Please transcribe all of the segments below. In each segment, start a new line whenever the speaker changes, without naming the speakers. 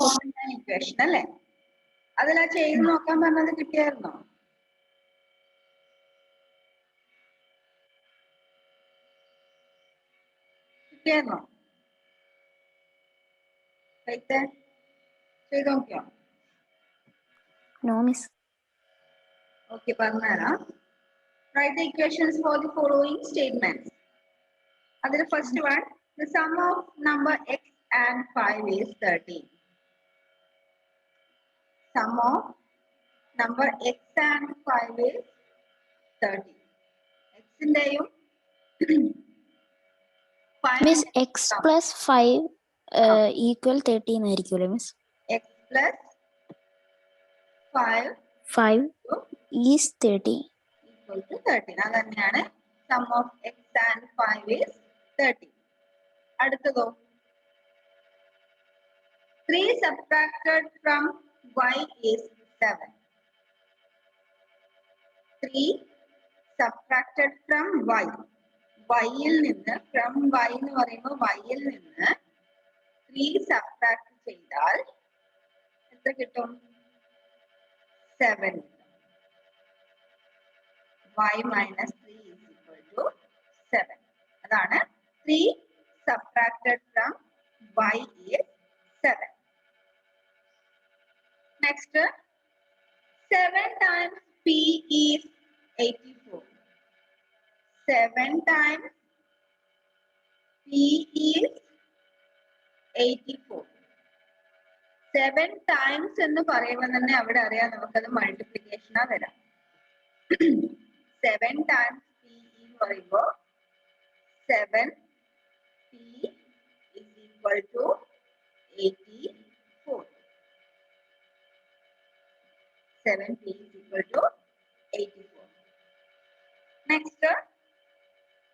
Common equation അല്ലേ? അതിലാ ചെയ്ത് നോക്കാൻ പറഞ്ഞത് കിട്ടിയായിരുന്നോ? കിട്ടിയായിരുന്നോ? ചെയ്ത് നോക്കിയോ?
No, miss.
Okay, പറഞ്ഞുതരാം. Write the equations for the following statements. അതിൽ first one, the sum of number x and 5 is 13. Sum of number x and 5 is 30. X ന്റെയും
Miss, x plus 5 equal 13 ആയിരിക്കുമല്ലോ miss?
x plus
5 is 30.
Equal to 13. അതന്നെയാണ് sum of x and 5 is 30. അടുത്തതോ 3 subtracted from y is 7. 3 subtracted from y. y ൽ നിന്ന് from y എന്ന് പറയുമ്പോൾ y ൽ നിന്ന് 3 subtract ചെയ്താൽ എത്ര കിട്ടും? 7. y minus 3 is equal to 7. അതാണ് 3 subtracted from y is 7. Next, 7 times p is 84. 7 times p is 84. 7 times എന്ന് പറയുമ്പോൾ തന്നെ അവിടെ അറിയാം നമുക്കത് മൾട്ടിപ്ലിക്കേഷനാ വരാം. 7 times p എന്ന് പറയുമ്പോൾ 7 p is equal to 84. 7p is equal to 84. Next,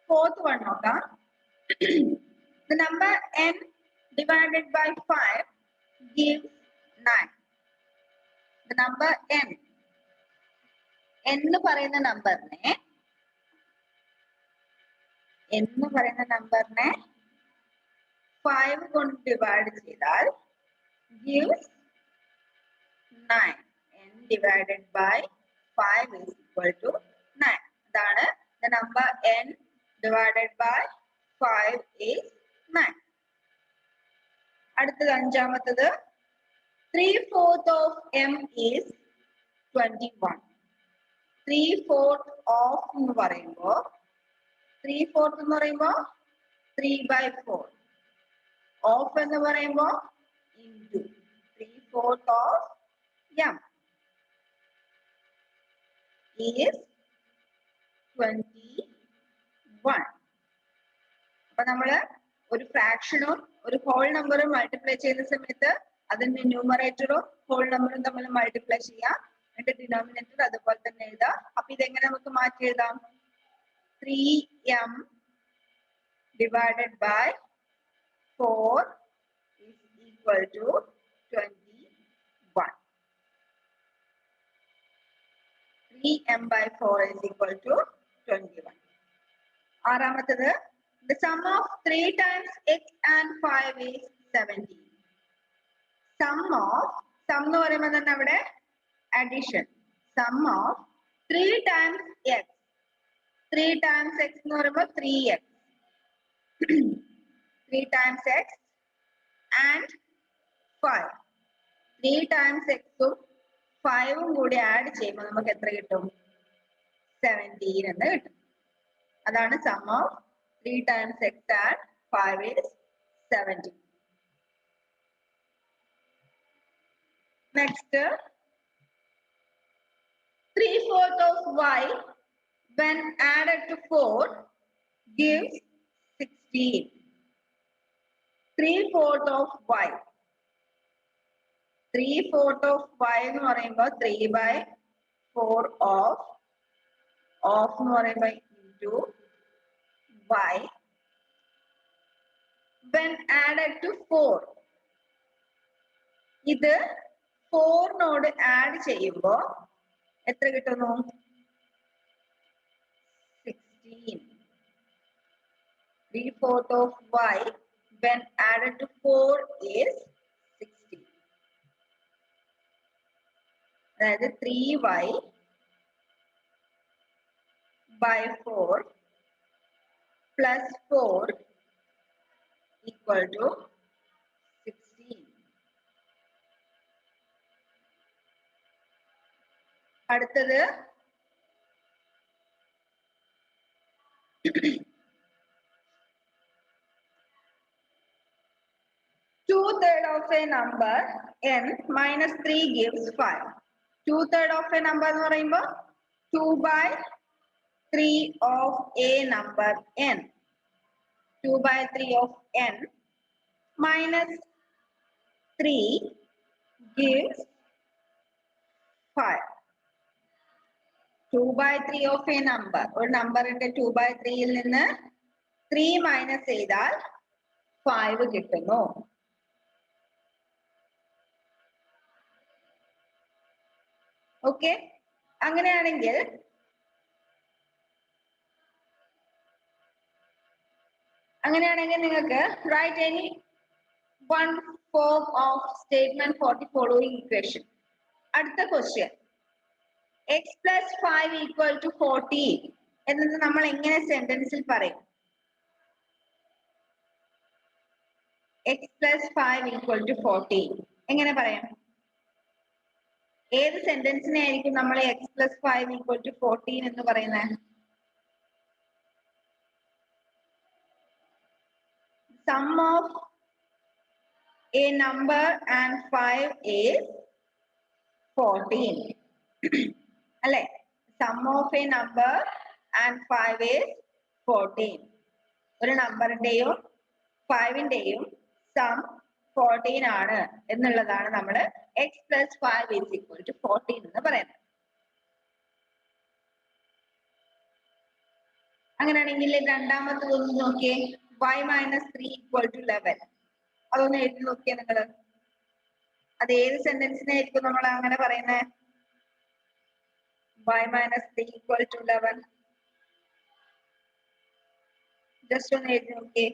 fourth one നോക്കാം. The number n divided by 5 gives 9. The number n എന്ന് പറയുന്ന നമ്പറിനെ 5 കൊണ്ട് ഡിവൈഡ് ചെയ്താൽ gives 9. n divided by 5 is equal to 9. അതാണ് the number n divided by 5 is 9. അടുത്തത് അഞ്ചാമത്തത് 3/4 of m is 21. 3/4 of എന്ന് പറയുമ്പോൾ 3/4 of എന്ന് പറയുമ്പോൾ into 3/4 of m is 21. അപ്പൊ നമ്മള് ഒരു ഫ്രാക്ഷനും ഒരു ഹോൾ നമ്പറും മൾട്ടിപ്ലൈ ചെയ്യുന്ന സമയത്ത് അതിന്റെ ന്യൂമറേറ്ററും ഹോൾ നമ്പറും തമ്മിൽ മൾട്ടിപ്ലൈ ചെയ്യാം. എന്നിട്ട് ഡിനോമിനേറ്റർ അതുപോലെ തന്നെ എഴുതാം. അപ്പൊ ഇതെങ്ങനെ നമുക്ക് മാറ്റി എഴുതാം? 3m divided by 4 is equal to 21. 3m by 4 is equal to 21. ആറാമത്തത് the sum of 3 times x and 5 is 17. Sum എന്ന് പറയുമ്പോൾ തന്നെ അവിടെ addition. Sum of 3 times x. 3 times x എന്ന് പറയുമ്പോൾ 3x. 3 times x and 5. 3 times x ഉം 5 ഉം കൂടി add ചെയ്യുമ്പോൾ നമുക്ക് എത്ര കിട്ടും? 17 എന്ന് കിട്ടും. അതാണ് sum of 3 times x and 5 is 17. Next, 3/4 of y when added to 4 gives 16. 3/4 of y. 3/4 of y എന്ന് പറയുമ്പോൾ 3/4 of എന്ന് പറയുമ്പോൾ into y when added to 4. ഇത് 4 നോട് ആഡ് ചെയ്യുമ്പോൾ എത്ര കിട്ടുന്നു? 16. 3/4 of y when added to 4 is 16. അതായത് 3y by 4 plus 4 equal to 16. അടുത്തത് 2/3 of a number n minus 3 gives 5. 2/3 of a number എന്ന് പറയുമ്പോൾ 2/3 of a number n. 2/3 of n minus 3 gives 5. 2/3 of a number. ഒരു നമ്പറിന്റെ 2/3 യിൽ നിന്ന് 3 minus ചെയ്താൽ 5 കിട്ടുന്നു. ഓക്കെ, അങ്ങനെയാണെങ്കിൽ നിങ്ങൾക്ക് write any one form of statement for the following equation. അടുത്ത question, x plus 5 equal to 14 എന്നത് നമ്മൾ എങ്ങനെ സെന്റൻസിൽ പറയും? x plus 5 equal to 14 എങ്ങനെ പറയാം? ഏത് സെന്റൻസിനെ ആയിരിക്കും നമ്മൾ x plus 5 equal to 14 എന്ന് പറയുന്നത്? Sum of a number and 5 is 14. അല്ലെ? Sum of a number and 5 is 14. ഒരു നമ്പറിന്റെയും 5ന്റെയും സം 14 ആണ് എന്നുള്ളതാണ് നമ്മൾ x plus 5 is equal to 14 എന്ന് പറയുന്നത്. അങ്ങനെയാണെങ്കിൽ രണ്ടാമത്തെ ഒന്ന് നോക്കിയേ, y minus 3 equal to 11. അതൊന്ന് എഴുതി നോക്കിയേ നിങ്ങൾ. അത് ഏത് സെന്റൻസിനെ ആയിരിക്കും നമ്മൾ അങ്ങനെ പറയുന്നത്? y minus 3 equal to 11. Just ഒന്ന് എഴുതി നോക്കിയേ.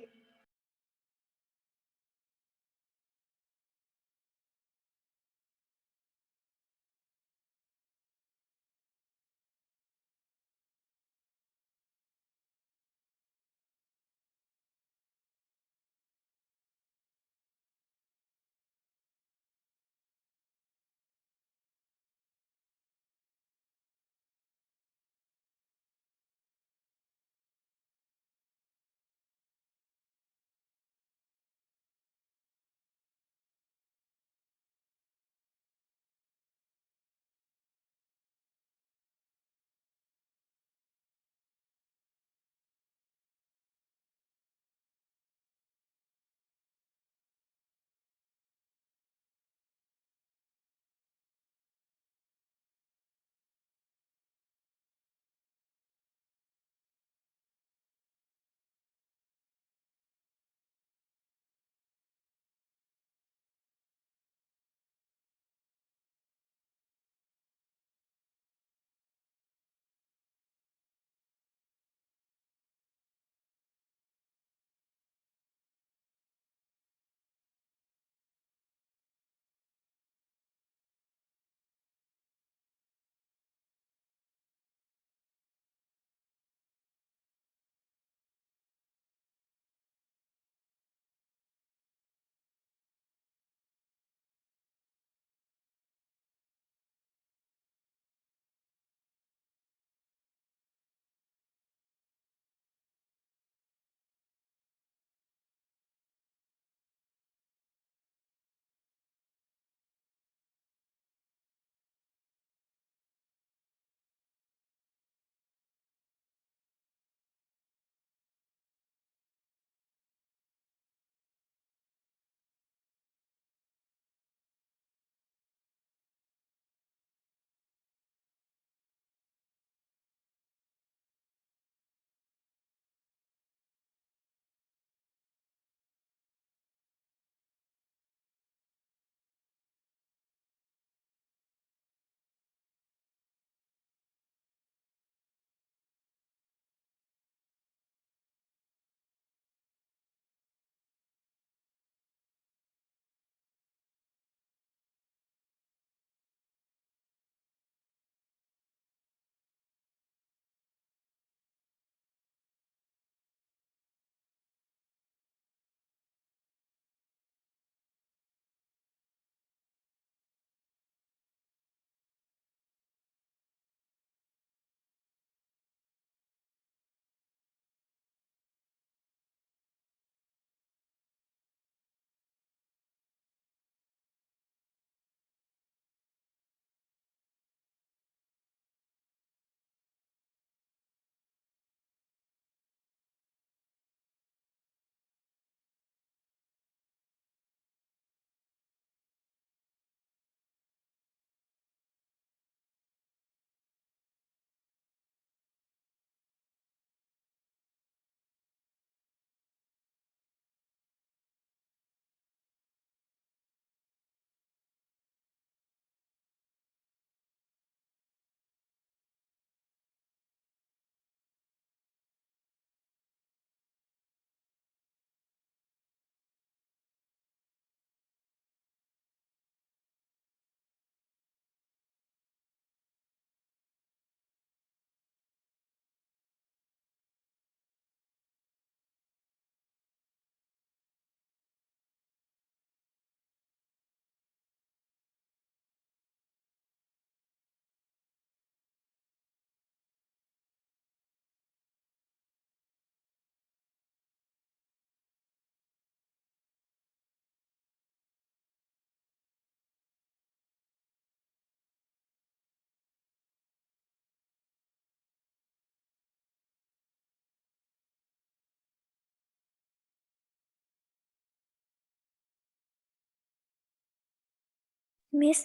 Miss,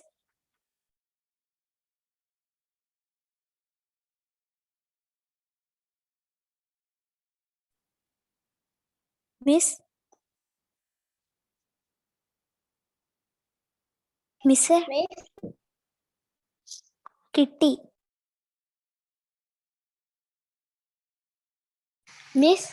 Miss, Miss, കിട്ടി. Miss,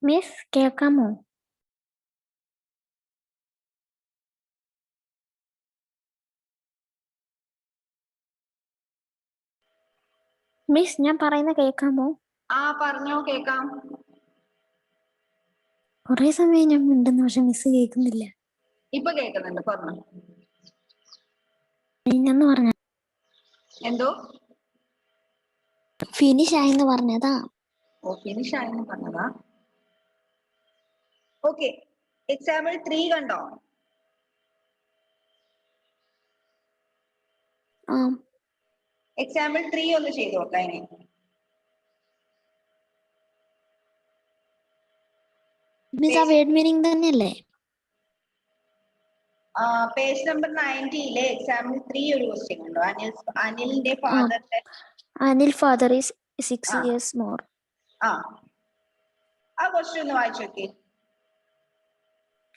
Miss, കേൾക്കാമോ? മിസ്, ഞാൻ പറയുന്ന കേൾക്കാമോ?
പറഞ്ഞോ, കേക്കാം.
കുറെ സമയം ഞാൻ മിണ്ടുന്നു, പക്ഷെ മിസ് കേൾക്കുന്നില്ല.
ഇപ്പൊ കേൾക്കുന്നുണ്ട്, പറഞ്ഞോ.
കഴിഞ്ഞെന്ന് പറഞ്ഞ
എന്തോ
ഫിനിഷ് ആയെന്ന് പറഞ്ഞതാ.
ഓ, ഫിനിഷ് ആയെന്ന് പറഞ്ഞതാ. ഓക്കെ, എക്സാമ്പിൾ 3 കണ്ടോ?
ആ,
എക്സാമ്പിൾ 3 ഒന്ന് ചെയ്തു നോക്കാം. ഇനി
മിസ്, ആ വേർഡ് മീനിങ് തന്നെയല്ലേ?
പേജ് നമ്പർ 90 എക്സാമ്പിൾ 3 ഒരു ക്വസ്റ്റ്യൻ ഉണ്ടോ? അനിലിന്റെ ഫാദറിന്റെ
Anil father is 6 years more.
ആ ക്വസ്റ്റ്യൻ ഒന്ന് വായിച്ചു നോക്കി.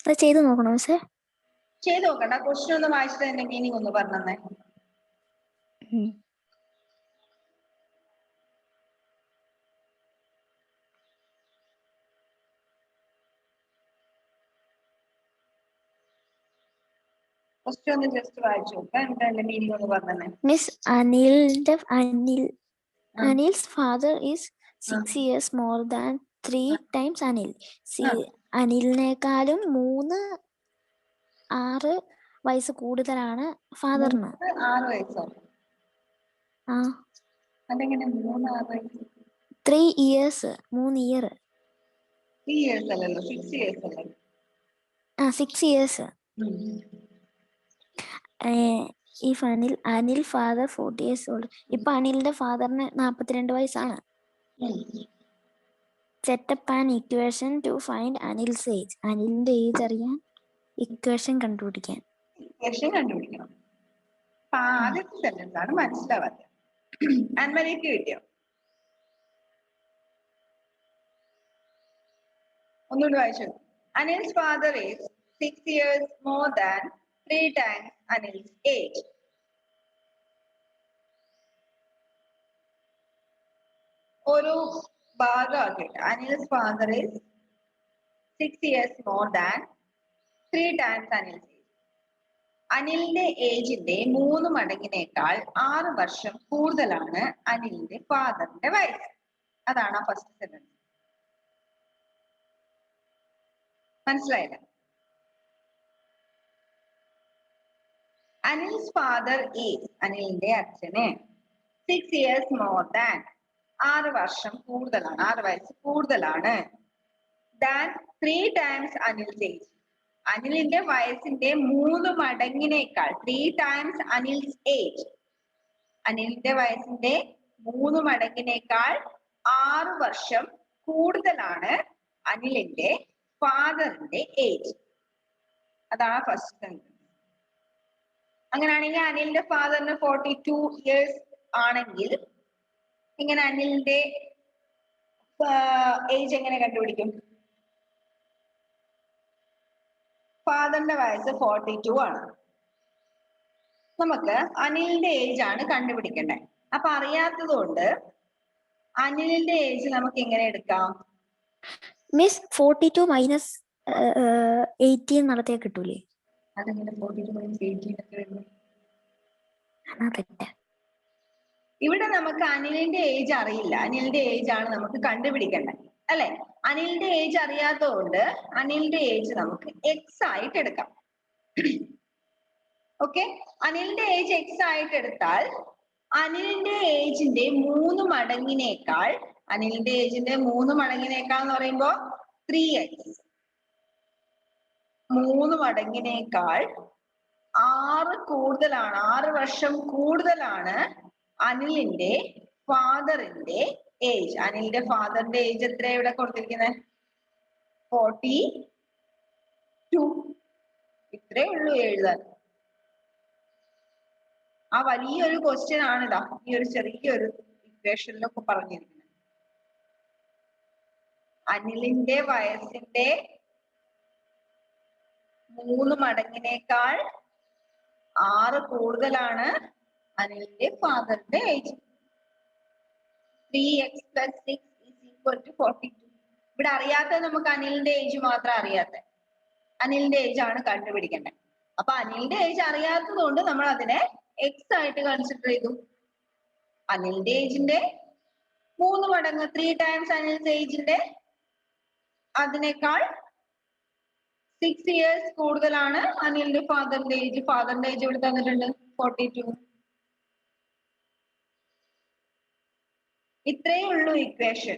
അത് ചെയ്ത് നോക്കണോ മിസ്സേ?
ചെയ്ത് നോക്കണ്ട, ക്വസ്റ്റ്യൻ ഒന്ന് വായിച്ചിട്ട് അതിന്റെ മീനിങ് ഒന്ന് പറഞ്ഞേ. ക്വസ്റ്റ്യൻ ഒന്ന് ജസ്റ്റ് വായിച്ചു നോക്കാം, എന്നിട്ട് അതിന്റെ മീനിങ് ഒന്ന് പറഞ്ഞേ.
Miss, Anil's father is 6 years more than 3 times Anil. അനിലിനേക്കാളും 6 വയസ്സ് കൂടുതലാണ് ഫാദറിന്.
6 വയസ്സോ? അതെങ്ങനെ 6 വയസ്സ്?
3 years, 3 year.
3 years അല്ലല്ലോ, 6 years അല്ലേ?
6 years. If Anil father 40 years old. ഇപ്പൊ അനിലിന്റെ ഫാദറിന് 42 വയസ്സാണ്. Set up an equation to find Anil's age. അനിലിന്റെ ഏജ് അറിയാൻ ഇക്വേഷൻ കണ്ടുപിടിക്കാൻ.
ഇക്വേഷൻ കണ്ടുപിടിക്കണം. ആദ്യത്തെ സെന്റൻസ് ആണ് മനസ്സിലാവാത്ത. അൻമരിക്ക് കിട്ടിയോ? ഒന്നുകൂടി വായിച്ചു. Anil's father is 6 years more than 3 times Anil's age. ഒരു ഭാഗമാക്കിയിട്ട് Anil's father is 6 years more than 3 times Anil's age. അനിലിന്റെ ഏജിന്റെ 3 മടങ്ങിനേക്കാൾ 6 വർഷം കൂടുതലാണ് അനിലിന്റെ ഫാദറിന്റെ വയസ്സ്. അതാണ് ആ ഫസ്റ്റ് സെന്റൻസ്. മനസ്സിലായില്ല? അനിൽസ് ഫാദർ ഈസ്, അനിലിന്റെ അച്ഛന് 6 years more than, 6 വർഷം കൂടുതലാണ്, 6 വയസ്സ് കൂടുതലാണ്. Than 3 times Anil's age. അനിലിന്റെ വയസ്സിന്റെ 3 മടങ്ങിനേക്കാൾ, 3 times Anil's age. അനിലിന്റെ വയസ്സിന്റെ 3 മടങ്ങിനേക്കാൾ 6 വർഷം കൂടുതലാണ് അനിലിന്റെ ഫാദറിന്റെ ഏജ്. അതാണ് ഫസ്റ്റ് സെന്റൻസ്. അങ്ങനെയാണെങ്കിൽ അനിലിന്റെ ഫാദറിന് 42 years ആണെങ്കിൽ ഇങ്ങനെ അനിലിന്റെ ഏജ് എങ്ങനെ കണ്ടുപിടിക്കും? ഫാദറിന്റെ വയസ്സ് 42 ആണ്. നമുക്ക് അനിലിന്റെ ഏജ് ആണ് കണ്ടുപിടിക്കേണ്ടത്. അപ്പൊ അറിയാത്തത് കൊണ്ട് അനിലിന്റെ ഏജ് നമുക്ക് എങ്ങനെ എടുക്കാം?
മിസ്, 42 മൈനസ് 18 നടത്തിയാൽ കിട്ടൂലേ?
അതെങ്ങനെ 42 മൈനസ് 18 ഒക്കെ വരുന്നു? ഇവിടെ നമുക്ക് അനിലിന്റെ ഏജ് അറിയില്ല, അനിലിന്റെ ഏജ് ആണ് നമുക്ക് കണ്ടുപിടിക്കേണ്ടത്. അല്ലെ? അനിലിന്റെ ഏജ് അറിയാത്തതുകൊണ്ട് അനിലിന്റെ ഏജ് നമുക്ക് എക്സ് ആയിട്ട് എടുക്കാം. ഓക്കെ, അനിലിന്റെ ഏജ് എക്സ് ആയിട്ട് എടുത്താൽ അനിലിന്റെ ഏജിന്റെ 3 മടങ്ങിനേക്കാൾ, അനിലിന്റെ ഏജിന്റെ 3 മടങ്ങിനേക്കാൾ എന്ന് പറയുമ്പോ 3x, 3 മടങ്ങിനേക്കാൾ 6 കൂടുതലാണ്, 6 വർഷം കൂടുതലാണ് അനിലിന്റെ ഫാദറിന്റെ ഏജ്. അനിലിന്റെ ഫാദറിന്റെ ഏജ് എത്രയാ ഇവിടെ കൊടുത്തിരിക്കുന്നത്? 42. ഇത്രേ ഉള്ളൂ എഴുതാൻ. ആ വലിയൊരു ക്വസ്റ്റ്യൻ ആണിതാ ഈ ഒരു ചെറിയൊരു ഇക്വേഷനിലൊക്കെ പറഞ്ഞിരിക്കുന്നത്. അനിലിന്റെ വയസ്സിന്റെ 3 മടങ്ങിനേക്കാൾ 6 കൂടുതലാണ് അനിലിന്റെ ഫാദറിന്റെ age. 3x plus 6 is equal to 42. ഇവിടെ അറിയാത്ത നമുക്ക് അനിലിന്റെ ഏജ് മാത്രം അറിയാത്ത, അനിലിന്റെ ഏജ് ആണ് കണ്ടുപിടിക്കേണ്ടത്. അപ്പൊ അനിലിന്റെ ഏജ് അറിയാത്തത് കൊണ്ട് നമ്മൾ അതിനെ എക്സ് ആയിട്ട് കൺസിഡർ ചെയ്തു. അനിലിന്റെ ഏജിന്റെ 3 മടങ്ങ്, 3 times അനിലിന്റെ ഏജിന്റെ, അതിനേക്കാൾ 6 years കൂടുതലാണ് അനിലിന്റെ ഫാദറിന്റെ ഏജ്. ഫാദറിന്റെ ഏജ് ഇവിടെ തന്നിട്ടുണ്ട് 42. ഇത്രയേ ഉള്ളൂ ഇക്വേഷൻ.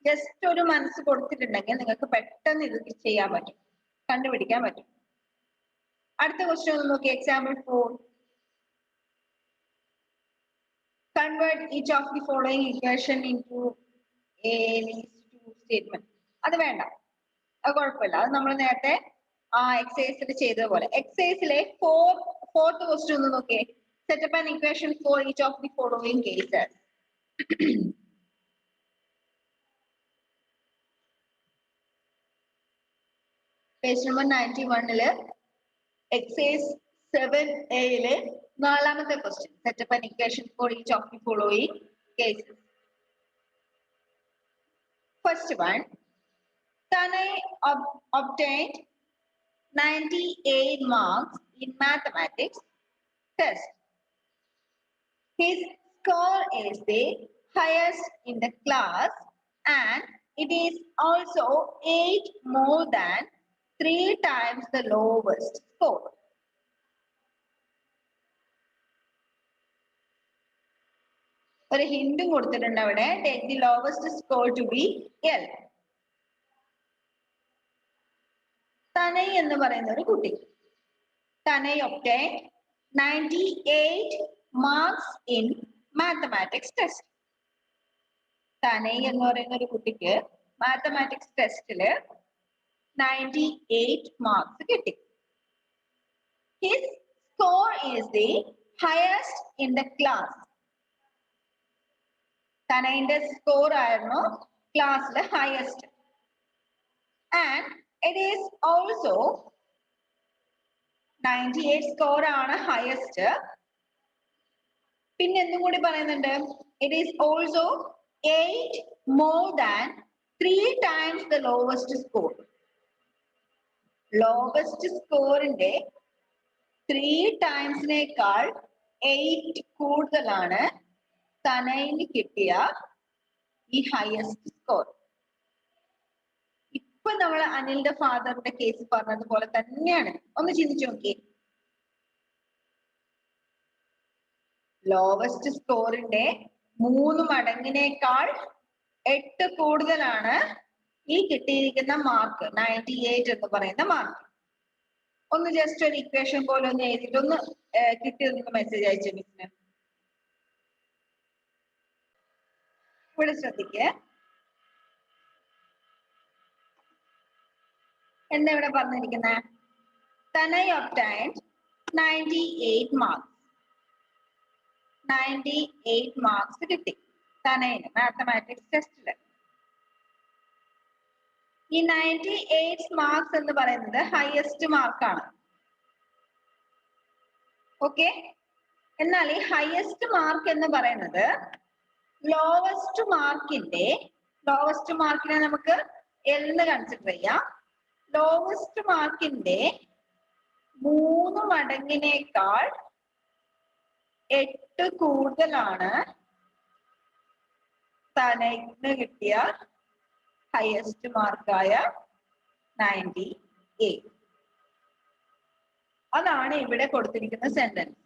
ജസ്റ്റ് ഒരു മനസ്സ് കൊടുത്തിട്ടുണ്ടെങ്കിൽ നിങ്ങൾക്ക് പെട്ടെന്ന് ഇത് ചെയ്യാൻ പറ്റും, കണ്ടുപിടിക്കാൻ പറ്റും. അടുത്ത ക്വസ്റ്റ്യൻ ഒന്ന് നോക്കി. Example 4. Convert each of the following equation into a least two statement. അത് വേണ്ട, അത് കുഴപ്പമില്ല, അത് നമ്മൾ നേരത്തെ ആ എക്സസൈസിൽ ചെയ്തതുപോലെ. എക്സസൈസിലെ ഫോർത്ത് ക്വസ്റ്റ്യൻ ഒന്ന് നോക്കിയേ. Set up an equation for each of the following cases. Page number 91 exercise 7A നാലാമത്തെ question. Set up an equation for each of the following cases. First one, Tanay obtained 98 marks in mathematics test. His score is the highest in the class and it is also 8 more than 3 times the lowest score. ഒരു ഹിന്റും കൊടുത്തിട്ടുണ്ട് അവിടെ. Take the lowest score to be L. തനയ് എന്ന് പറയുന്ന ഒരു കുട്ടി, തനയ് obtained 98 marks in mathematics test. തനയ് എന്ന് പറയുന്ന ഒരു കുട്ടിക്ക് മാത്തമാറ്റിക്സ് ടെസ്റ്റില് 98 മാർക്സ് കിട്ടി. His score is the highest in the class. തനയിന്റെ സ്കോർ ആയിരുന്നു ക്ലാസ്സിലെ highest. And it is also 98 score ആണ് ഹയസ്റ്റ്. പിന്നെ എന്തും കൂടി പറയുന്നുണ്ട്, it is also 8 more than 3 times the lowest score. Lowest സ്കോറിന്റെ 3 ടൈംസിനേക്കാൾ 8 കൂടുതലാണ് തനയിന് കിട്ടിയ ഈ ഹയസ്റ്റ് സ്കോർ. ഇപ്പൊ നമ്മൾ അനിലിന്റെ ഫാദറിന്റെ കേസ് പറഞ്ഞതുപോലെ തന്നെയാണ്. ഒന്ന് ചിന്തിച്ചു നോക്കിയേ. ലോവസ്റ്റ് സ്കോറിന്റെ 3 മടങ്ങിനേക്കാൾ 8 കൂടുതലാണ് ഈ കിട്ടിയിരിക്കുന്ന മാർക്ക് 98 എന്ന് പറയുന്ന മാർക്ക്. ഒന്ന് ജസ്റ്റ് ഒരു ഇക്വേഷൻ പോലെ ഒന്ന് എഴുതിയിട്ട് ഒന്ന് കിട്ടിയൊന്ന് മെസ്സേജ് അയച്ചു മിസ്സിന്. ഇവിടെ ശ്രദ്ധിക്കുക, എന്താ ഇവിടെ പറഞ്ഞിരിക്കുന്നത്? തനയ് obtained 98 marks. 98 മാർക്സ് കിട്ടി തനയിന് മാത്തമാറ്റിക്സ് ടെസ്റ്റില്. ഈ 98 മാർക്സ് എന്ന് പറയുന്നത് ഹയസ്റ്റ് മാർക്കാണ്. ഓക്കെ, എന്നാൽ ഈ ഹയസ്റ്റ് മാർക്ക് എന്ന് പറയുന്നത് ലോവസ്റ്റ് മാർക്കിനെ നമുക്ക് L എന്ന് കൺസിഡർ ചെയ്യാം. ലോവസ്റ്റ് മാർക്കിന്റെ 3 മടങ്ങിനേക്കാൾ 8 കൂടുതലാണ് തനയ്ക്ക് കിട്ടിയ ഹയസ്റ്റ് മാർക്കായ 98. അതാണ് ഇവിടെ കൊടുത്തിരിക്കുന്ന സെന്റൻസ്.